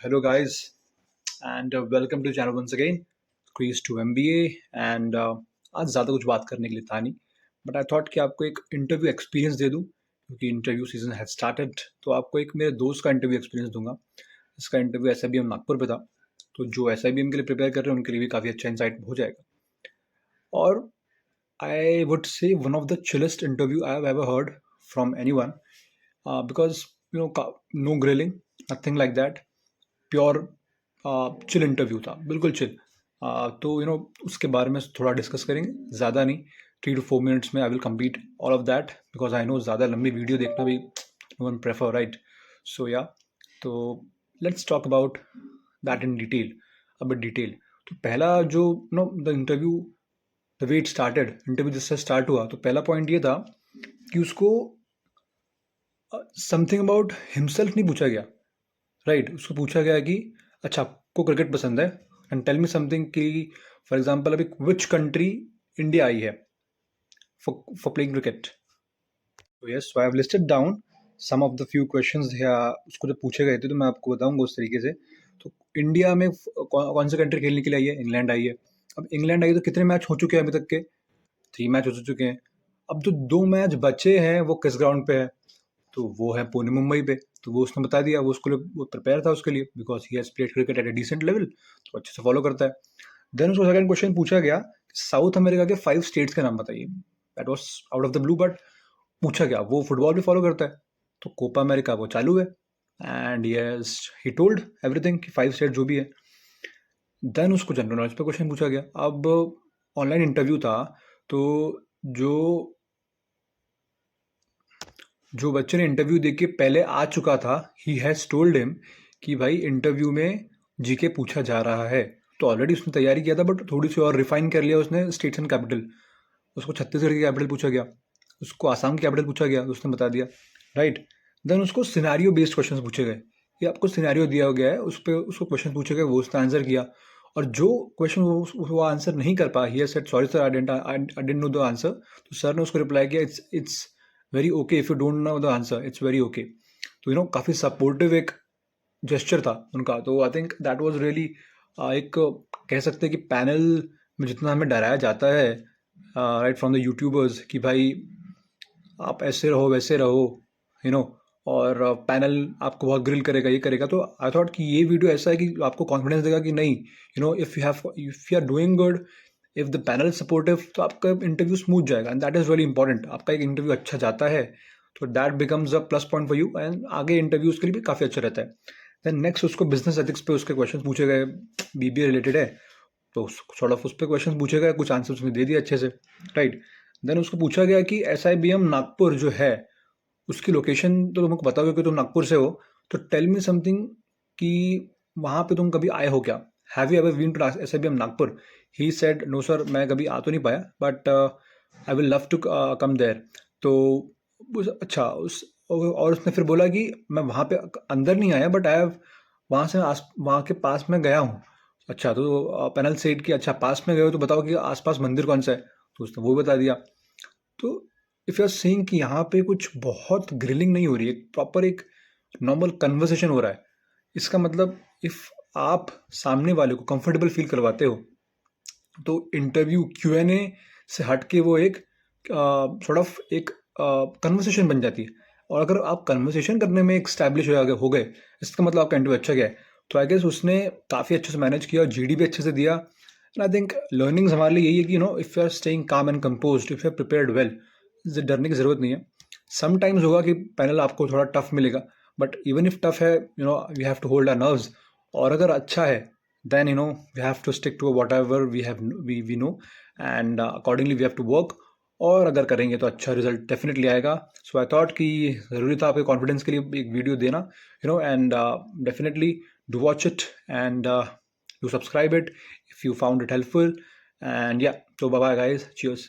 Hello guys, and welcome to channel once again. Crease to MBA and आज ज़्यादा कुछ बात करने के लिए था नहीं, बट आई थॉट कि आपको एक इंटरव्यू एक्सपीरियंस दे दूं क्योंकि इंटरव्यू सीजन हैज स्टार्टेड। तो आपको एक मेरे दोस्त का इंटरव्यू एक्सपीरियंस दूंगा। इसका इंटरव्यू SIBM नागपुर पे था, तो जो SIBM के लिए प्रिपेयर कर रहे हैं उनके लिए भी काफ़ी अच्छा इंसाइट हो जाएगा। और I would say one of the chillest interview I have ever heard from anyone, because no grilling, nothing like that, pure chill interview था, बिल्कुल चिल। तो उसके बारे में थोड़ा डिस्कस करेंगे, ज़्यादा नहीं, 3 to 4 मिनट्स में I will complete all of that, because I know ज़्यादा लंबी वीडियो देखना भी नो वन प्रेफर, राइट? सो या, तो let's talk about that in detail, अब डिटेल। तो पहला जो the interview, the way it started, interview जिससे स्टार्ट हुआ, तो पहला पॉइंट ये था कि उसको समथिंग अबाउट हिमसेल्फ नहीं पूछा गया, राइट? उसको पूछा गया कि अच्छा आपको क्रिकेट पसंद है एंड टेल मी समथिंग कि फॉर एग्जांपल अभी विच कंट्री इंडिया आई है फॉर प्लेइंग क्रिकेट। तो yes, so I have listed down some of the few questions या उसको जब पूछे गए थे तो मैं आपको बताऊंगा उस तरीके से। तो इंडिया में कौन सी कंट्री खेलने के लिए आई है? इंग्लैंड आई है। अब इंग्लैंड आई तो कितने मैच हो चुके हैं अभी तक के? 3 मैच हो चुके हैं। अब जो 2 मैच बचे हैं वो किस ग्राउंड पे है? तो वो है पुणे मुंबई पे। तो वो उसने बता दिया, वो उसके लिए वो प्रिपेयर था उसके लिए, because he has played cricket at a decent level, तो अच्छे से फॉलो करता है। देन उसको सेकंड क्वेश्चन पूछा गया, साउथ अमेरिका के 5 स्टेट्स के नाम बताइए। That was out of the blue, but पूछा गया, वो फुटबॉल भी फॉलो करता है, तो कोपा अमेरिका वो चालू है, and yes he told everything कि 5 स्टेट जो भी है। देन उसको जनरल नॉलेज पे क्वेश्चन पूछा गया। अब ऑनलाइन इंटरव्यू था, तो जो जो बच्चे ने इंटरव्यू दे के पहले आ चुका था, ही हैज़ टोल्ड हिम कि भाई इंटरव्यू में जीके पूछा जा रहा है। तो ऑलरेडी उसने तैयारी किया था, बट थोड़ी सी और रिफाइन कर लिया उसने स्टेट्स एंड कैपिटल। उसको छत्तीसगढ़ की कैपिटल पूछा गया, उसको आसाम की कैपिटल पूछा गया, तो उसने बता दिया, राइट? देन उसको सिनेरियो बेस्ड क्वेश्चन पूछे गए, ये आपको सिनेरियो दिया गया है, उस पर उसको क्वेश्चन पूछे गए, वो उसने आंसर किया। और जो क्वेश्चन वो आंसर नहीं कर पाया, he said sorry sir, I didn't know the answer. तो सर ने उसको रिप्लाई किया, it's very okay if you don't know the answer, it's very okay. तो काफ़ी सपोर्टिव एक जेस्चर था उनका। तो I think that was really एक, कह सकते हैं कि पैनल में जितना हमें डराया जाता है राइट फ्रॉम द यूट्यूबर्स कि भाई आप ऐसे रहो वैसे रहो, यू नो, और पैनल आपको बहुत ग्रिल करेगा, ये करेगा, तो आई थॉट कि ये वीडियो ऐसा है कि आपको कॉन्फिडेंस देगा कि नहीं, if you are doing good, if the panel supportive, तो आपका इंटरव्यू स्मूथ जाएगा, and that is very important. आपका एक इंटरव्यू अच्छा जाता है तो that becomes a plus point for you, and आगे इंटरव्यूज के लिए भी काफ़ी अच्छा रहता है। देन नेक्स्ट उसको बिजनेस एथिक्स पे उसके क्वेश्चन पूछे गए, BBA रिलेटेड है, तो सॉर्ट ऑफ उस पर क्वेश्चन पूछे गए, कुछ आंसर उसने दे दिए अच्छे से, राइट? देन उसको पूछा गया कि SIBM नागपुर जो है उसकी लोकेशन तो तुमको पता होगा कि तुम नागपुर से हो, तो टेल मी समथिंग कि वहाँ पे तुम कभी आए हो क्या? Have you ever been to SIBM Nagpur? He said no sir, मैं कभी आ तो नहीं पाया, but I will love to come there. तो अच्छा, उस और उसने फिर बोला कि मैं वहाँ पे अंदर नहीं आया, बट आई हैव वहाँ के पास में गया हूँ। अच्छा, तो पैनल सेट कि अच्छा पास में गए हो तो बताओ कि आसपास मंदिर कौन सा है, तो उसने वो बता दिया। तो इफ यू आर सेइंग कि यहाँ पे कुछ बहुत ग्रिलिंग नहीं हो रही है, प्रॉपर एक नॉर्मल कन्वर्सेशन हो रहा है, इसका मतलब इफ आप सामने वाले को कंफर्टेबल फील करवाते हो, तो इंटरव्यू Q&A से हट के वो एक सॉर्ट ऑफ एक कन्वर्सेशन बन जाती है। और अगर आप कन्वर्सेशन करने में एक स्टैब्लिश हो गए, इसका मतलब आपका इंटरव्यू अच्छा गया है। तो आई गेस उसने काफ़ी अच्छे से मैनेज किया और GD भी अच्छे से दिया। एंड आई थिंक लर्निंग्स हमारे लिए यही है कि if you are staying calm and composed, if you are prepared well, डरने की ज़रूरत नहीं है। समटाइम्स होगा कि पैनल आपको थोड़ा टफ मिलेगा, बट इवन इफ टफ है, we have to hold our nerves. और अगर अच्छा है, then we have to stick to whatever we know, and accordingly we have to work। और अगर करेंगे तो अच्छा रिजल्ट डेफिनेटली आएगा। सो आई थॉट कि ज़रूरी था आपके कॉन्फिडेंस के लिए एक वीडियो देना, and definitely do watch it and do subscribe it if you found it helpful. And या, तो बाय बाय गाइस, चीयर्स।